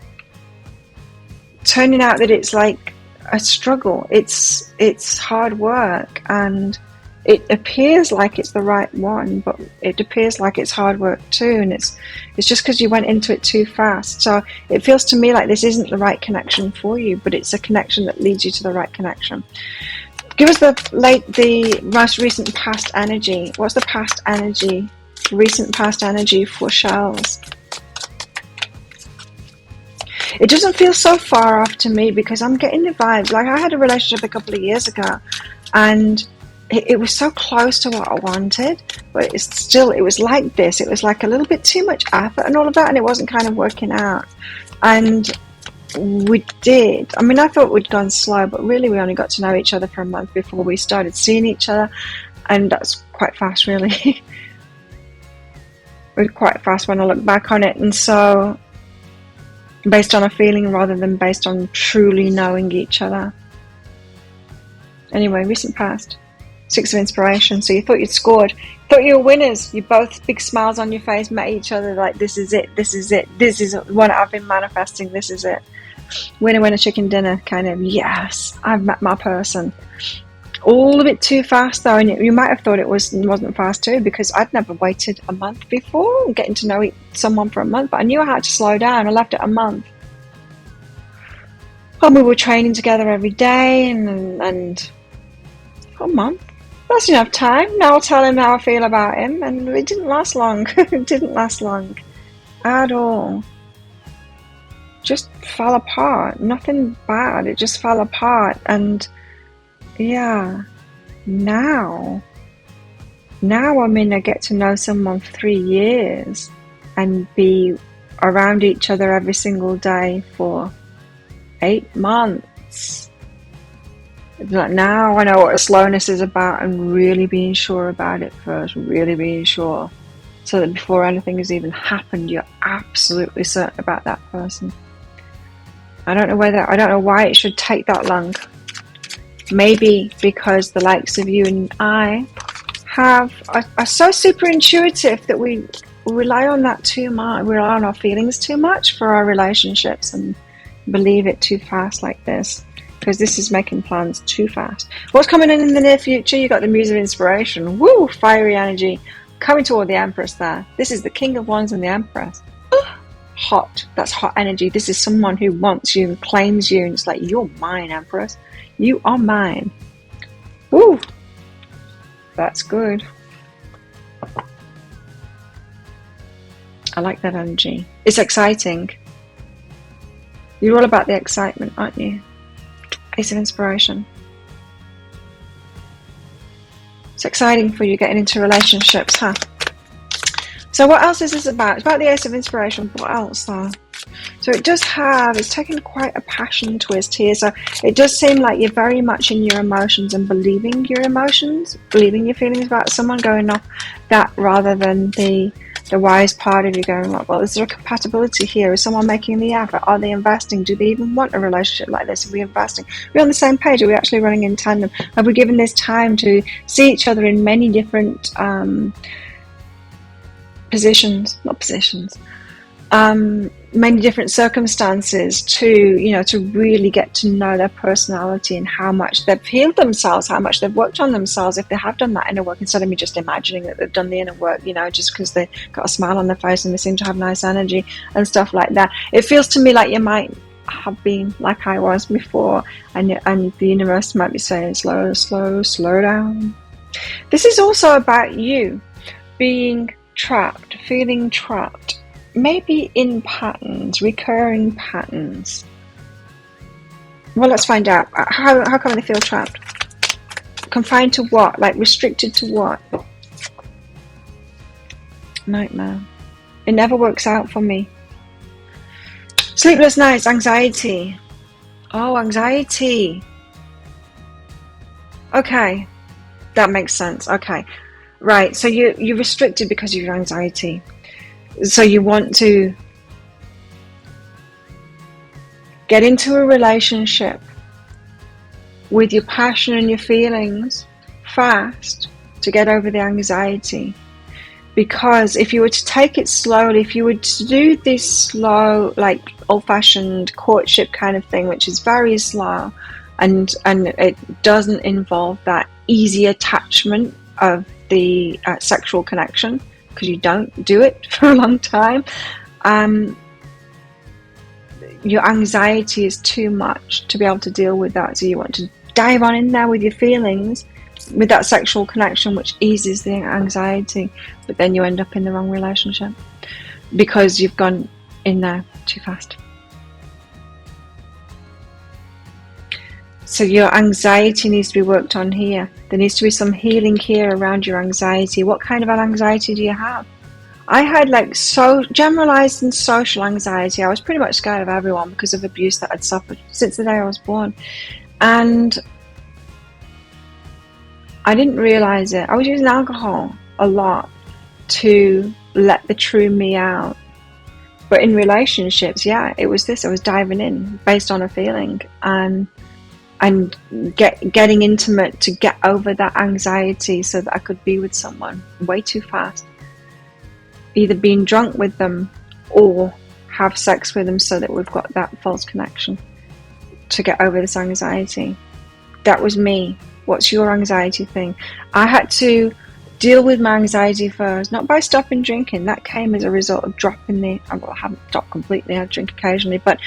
turning out that it's like a struggle. It's hard work, and it appears like it's the right one, but it appears like it's hard work too, and it's just because you went into it too fast. So it feels to me like this isn't the right connection for you, but it's a connection that leads you to the right connection. Give us the most recent past energy. What's the past energy, recent past energy for shells? It doesn't feel so far off to me, because I'm getting the vibes. Like, I had a relationship a couple of years ago, and it was so close to what I wanted, but it was like this. It was like a little bit too much effort and all of that, and it wasn't kind of working out. And we did. I mean, I thought we'd gone slow, but really we only got to know each other for a month before we started seeing each other, and that's quite fast, really. We're quite fast when I look back on it, and so based on a feeling rather than based on truly knowing each other. Anyway, recent past. 6 of Inspiration. So you thought you'd scored. Thought you were winners. You both big smiles on your face, met each other like, this is it, this is it, this is what I've been manifesting, this is it. Winner, winner, chicken dinner, kind of, yes, I've met my person. All a bit too fast though, and you might have thought it wasn't fast too, because I'd never waited a month before getting to know someone for a month, but I knew I had to slow down. I left it a month, and we were training together every day, and a month, that's enough time. Now I'll tell him how I feel about him, and it didn't last long. It didn't last long at all. Just fell apart. Nothing bad, it just fell apart. And yeah, now I get to know someone for 3 years and be around each other every single day for 8 months. Like, now I know what a slowness is about, and really being sure about it first, really being sure, so that before anything has even happened, you're absolutely certain about that person. I don't know why it should take that long. Maybe because the likes of you and I are so super intuitive that we rely on that too much. We rely on our feelings too much for our relationships and believe it too fast like this, because this is making plans too fast. What's coming in the near future? You got the Muse of Inspiration. Woo! Fiery energy coming toward the Empress there. This is the King of Wands and the Empress. Hot. That's hot energy. This is someone who wants you and claims you, and it's like, you're mine, Empress. You are mine. Woo! That's good. I like that energy. It's exciting. You're all about the excitement, aren't you? Ace of Inspiration. It's exciting for you getting into relationships, huh? So what else is this about? It's about the Ace of Inspiration. What else though? So it's taken quite a passion twist here. So it does seem like you're very much in your emotions and believing your emotions, believing your feelings about someone, going off that rather than the The wise part of you going, like, well, is there a compatibility here? Is someone making the effort? Are they investing? Do they even want a relationship like this? Are we investing? Are we on the same page? Are we actually running in tandem? Have we given this time to see each other in many different many different circumstances to really get to know their personality and how much they've healed themselves, how much they've worked on themselves, if they have done that inner work, instead of me just imagining that they've done the inner work, just because they got a smile on their face and they seem to have nice energy and stuff like that. It feels to me like you might have been like I was before, and the universe might be saying, slow down. This is also about you being trapped, feeling trapped, maybe in patterns, recurring patterns. Well, let's find out. How come they feel trapped? Confined to what? Like restricted to what? Nightmare. It never works out for me. Sleepless nights, anxiety. Oh, anxiety. Okay, that makes sense. Okay, right. So you're restricted because of your anxiety. So you want to get into a relationship with your passion and your feelings fast to get over the anxiety. Because if you were to take it slowly, if you were to do this slow, like old-fashioned courtship kind of thing, which is very slow, and it doesn't involve that easy attachment of the sexual connection, because you don't do it for a long time, your anxiety is too much to be able to deal with that. So you want to dive on in there with your feelings, with that sexual connection, which eases the anxiety, but then you end up in the wrong relationship because you've gone in there too fast. So your anxiety needs to be worked on here. There needs to be some healing here around your anxiety. What kind of an anxiety do you have? I had generalized and social anxiety. I was pretty much scared of everyone because of abuse that I'd suffered since the day I was born. And I didn't realize it. I was using alcohol a lot to let the true me out. But in relationships, it was this. I was diving in based on a feeling and getting intimate to get over that anxiety so that I could be with someone way too fast. Either being drunk with them or have sex with them so that we've got that false connection to get over this anxiety. That was me. What's your anxiety thing? I had to deal with my anxiety first, not by stopping drinking. That came as a result of dropping I haven't stopped completely. I drink occasionally, but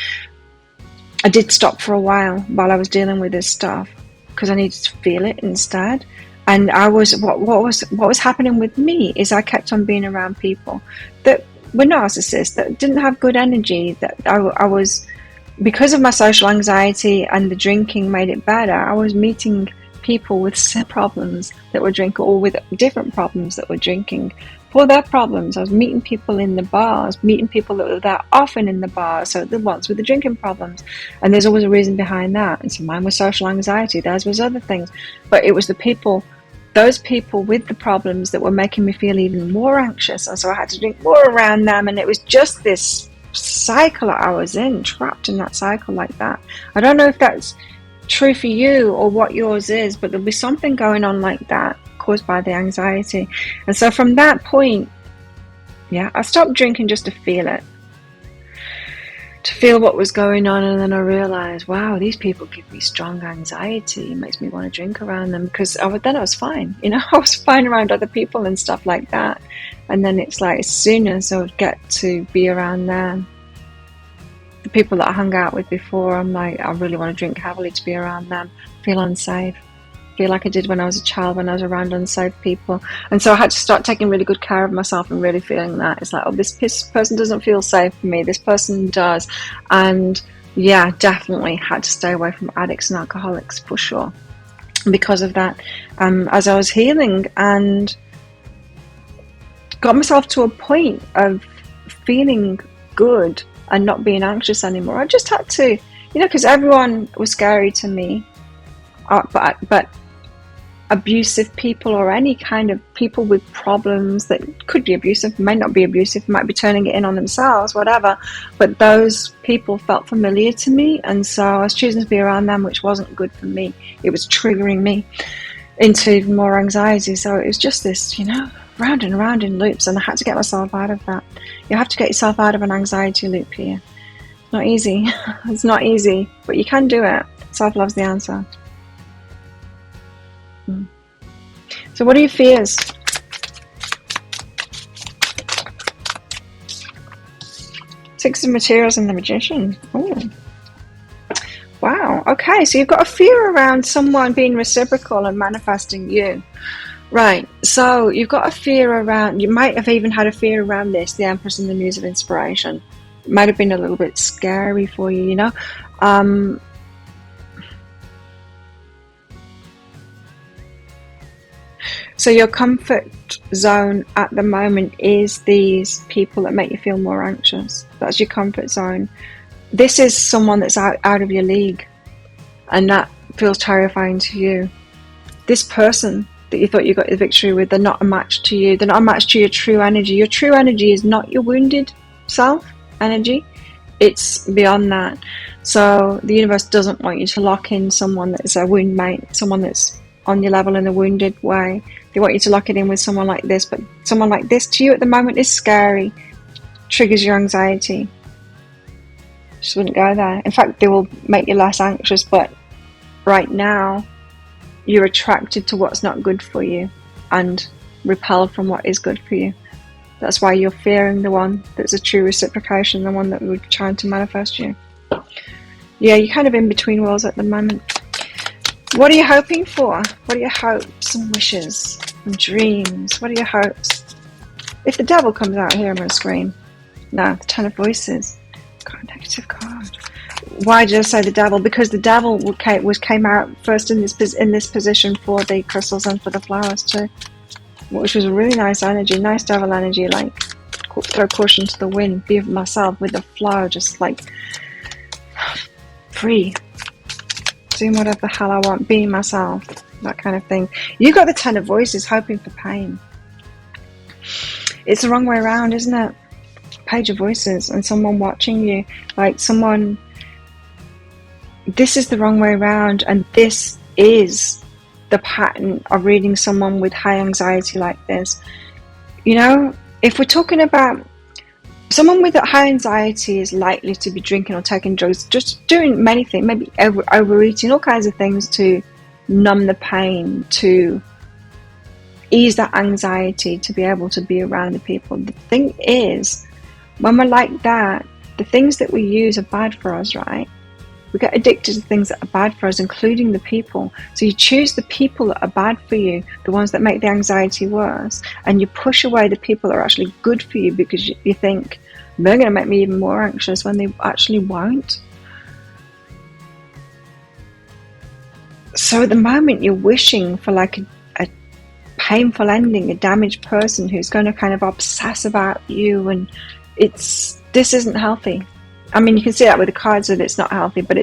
I did stop for a while I was dealing with this stuff because I needed to feel it instead. And what was happening with me is I kept on being around people that were narcissists, that didn't have good energy, that I was, because of my social anxiety and the drinking made it better, I was meeting people with problems that were drinking, or with different problems that were drinking for their problems. I was meeting people in the bars, meeting people that were there often in the bars, so the ones with the drinking problems, and there's always a reason behind that. And so mine was social anxiety, theirs was other things, but it was those people with the problems that were making me feel even more anxious, and so I had to drink more around them, and it was just this cycle that I was in, trapped in that cycle like that. I don't know if that's true for you or what yours is, but there'll be something going on like that caused by the anxiety. And so from that point, I stopped drinking just to feel it, to feel what was going on. And then I realized, wow, these people give me strong anxiety. It makes me want to drink around them, because then I was fine. I was fine around other people and stuff like that. And then it's like, as soon as I would get to be around them, the people that I hung out with before, I'm like, I really want to drink heavily to be around them, feel unsafe, feel like I did when I was a child, when I was around unsafe people. And so I had to start taking really good care of myself and really feeling that. It's like, this person doesn't feel safe for me, this person does. And definitely had to stay away from addicts and alcoholics for sure because of that. As I was healing and got myself to a point of feeling good and not being anxious anymore, I just had to, because everyone was scary to me, but abusive people or any kind of people with problems that could be abusive, may not be abusive, might be turning it in on themselves, whatever. But those people felt familiar to me, and so I was choosing to be around them, which wasn't good for me. It was triggering me into even more anxiety. So it was just this, round and round in loops, and I had to get myself out of that. You have to get yourself out of an anxiety loop here. It's not easy. It's not easy, but you can do it. Self-love's the answer. So what are your fears? Six of Materials and the Magician. Oh, wow. Okay, so you've got a fear around someone being reciprocal and manifesting you. Right, so you've got a fear around, you might have even had a fear around this, the Empress and the Muse of Inspiration. It might have been a little bit scary for you, So your comfort zone at the moment is these people that make you feel more anxious. That's your comfort zone. This is someone that's out of your league, and that feels terrifying to you. This person that you thought you got the victory with, they're not a match to you. They're not a match to your true energy. Your true energy is not your wounded self energy. It's beyond that. So the universe doesn't want you to lock in someone that's a wound mate, someone that's on your level in a wounded way. They want you to lock it in with someone like this, but someone like this to you at the moment is scary, triggers your anxiety. Just wouldn't go there. In fact, they will make you less anxious, but right now you're attracted to what's not good for you and repelled from what is good for you. That's why you're fearing the one that's a true reciprocation, the one that would be trying to manifest you. Yeah, you're kind of in between worlds at the moment. What are you hoping for? What are your hopes and wishes and dreams? What are your hopes? If the devil comes out here, I'm going to scream. No, the Ten of Voices. God, negative card. Why did I say the devil? Because the devil came out first in this position for the crystals and for the flowers too, which was a really nice energy, nice devil energy. Like throw caution to the wind, be myself with the flow, just like free. Doing whatever the hell I want, being myself, that kind of thing. You got the Ten of Voices, hoping for pain. It's the wrong way around, isn't it? Page of Voices and someone watching you, like someone. This is the wrong way around, and this is the pattern of reading someone with high anxiety like this. If we're talking about someone with high anxiety is likely to be drinking or taking drugs, just doing many things, maybe overeating, all kinds of things to numb the pain, to ease that anxiety, to be able to be around the people. The thing is, when we're like that, the things that we use are bad for us, right? We get addicted to things that are bad for us, including the people. So you choose the people that are bad for you, the ones that make the anxiety worse, and you push away the people that are actually good for you because you think, they're going to make me even more anxious, when they actually won't. So at the moment, you're wishing for like a painful ending, a damaged person who's going to kind of obsess about you, and this isn't healthy. I mean, you can see that with the cards that it's not healthy, but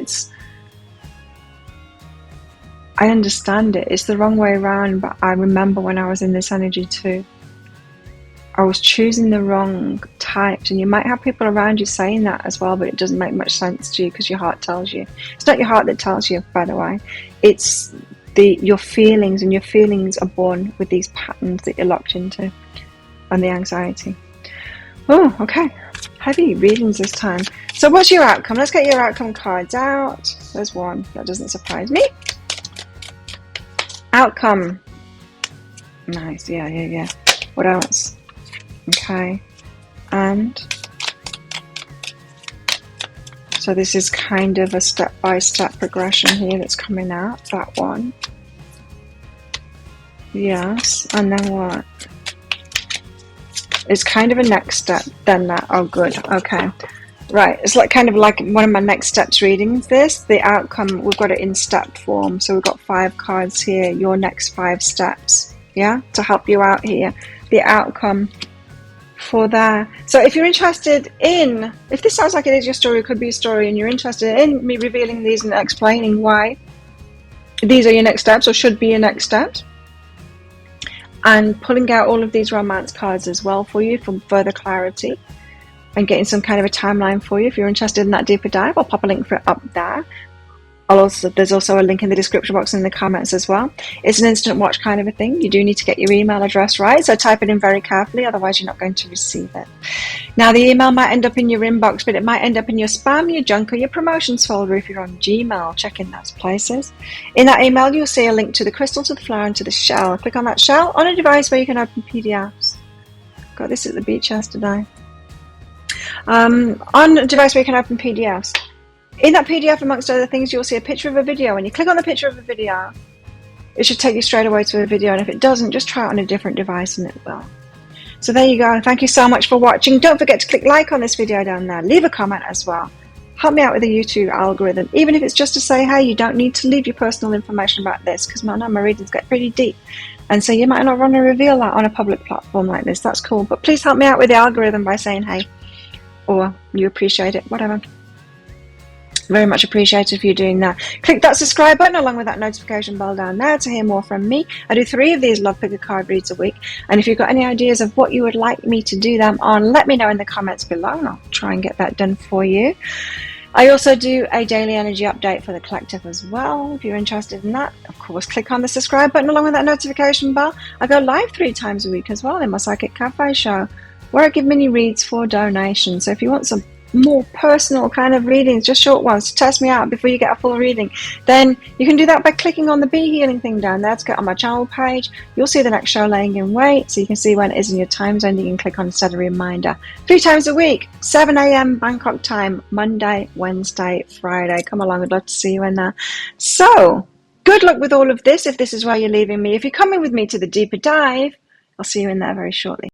I understand it. It's the wrong way around, but I remember when I was in this energy too. I was choosing the wrong types, and you might have people around you saying that as well, but it doesn't make much sense to you because your heart tells you. It's not your heart that tells you, by the way. It's your feelings, and your feelings are born with these patterns that you're locked into and the anxiety. Oh, okay. Heavy readings this time. So what's your outcome? Let's get your outcome cards out. There's one. That doesn't surprise me. Outcome. Nice. Yeah. What else? Okay. And so this is kind of a step-by-step progression here that's coming out. That one. Yes. And then what? It's kind of a next step, then that. Oh, good. Okay. Right. It's like kind of like one of my next steps readings. The outcome, we've got it in step form. So we've got 5 cards here, your next 5 steps, yeah, to help you out here. The outcome for that. So if you're interested in, if this sounds like it is your story, it could be a story, and you're interested in me revealing these and explaining why these are your next steps or should be your next steps, and pulling out all of these romance cards as well for you for further clarity and getting some kind of a timeline for you. If you're interested in that deeper dive, I'll pop a link for it up there. There's also a link in the description box and in the comments as well. It's an instant watch kind of a thing. You do need to get your email address right, so type it in very carefully, otherwise you're not going to receive it. Now, the email might end up in your inbox, but it might end up in your spam, your junk, or your promotions folder if you're on Gmail. Check in those places. In that email, you'll see a link to the crystal, to the flower, and to the shell. Click on that shell on a device where you can open PDFs. Got this at the beach yesterday. On a device where you can open PDFs. In that PDF, amongst other things, you'll see a picture of a video. When you click on the picture of a video, it should take you straight away to a video. And if it doesn't, just try it on a different device and it will. So there you go. Thank you so much for watching. Don't forget to click like on this video down there. Leave a comment as well. Help me out with the YouTube algorithm. Even if it's just to say, hey, you don't need to leave your personal information about this, because my readings get pretty deep. And so you might not want to reveal that on a public platform like this. That's cool. But please help me out with the algorithm by saying, hey, or you appreciate it, whatever. Very much appreciated if you're doing that. Click that subscribe button along with that notification bell down there to hear more from me. I do 3 of these love picker card reads a week, and if you've got any ideas of what you would like me to do them on, let me know in the comments below and I'll try and get that done for you. I also do a daily energy update for the collective as well. If you're interested in that, of course, click on the subscribe button along with that notification bell. I go live 3 times a week as well in my Psychic Cafe show, where I give mini reads for donation. So if you want some more personal kind of readings, just short ones to test me out before you get a full reading, then you can do that by clicking on the Be Healing thing down there to get on my channel page. You'll see the next show laying in wait, so you can see when it is in your time zone. You can click on set a reminder 3 times a week, 7 a.m. Bangkok time, Monday, Wednesday, Friday. Come along, I'd love to see you in there. So good luck with all of this if this is where you're leaving me. If you're coming with me to the deeper dive, I'll see you in there very shortly.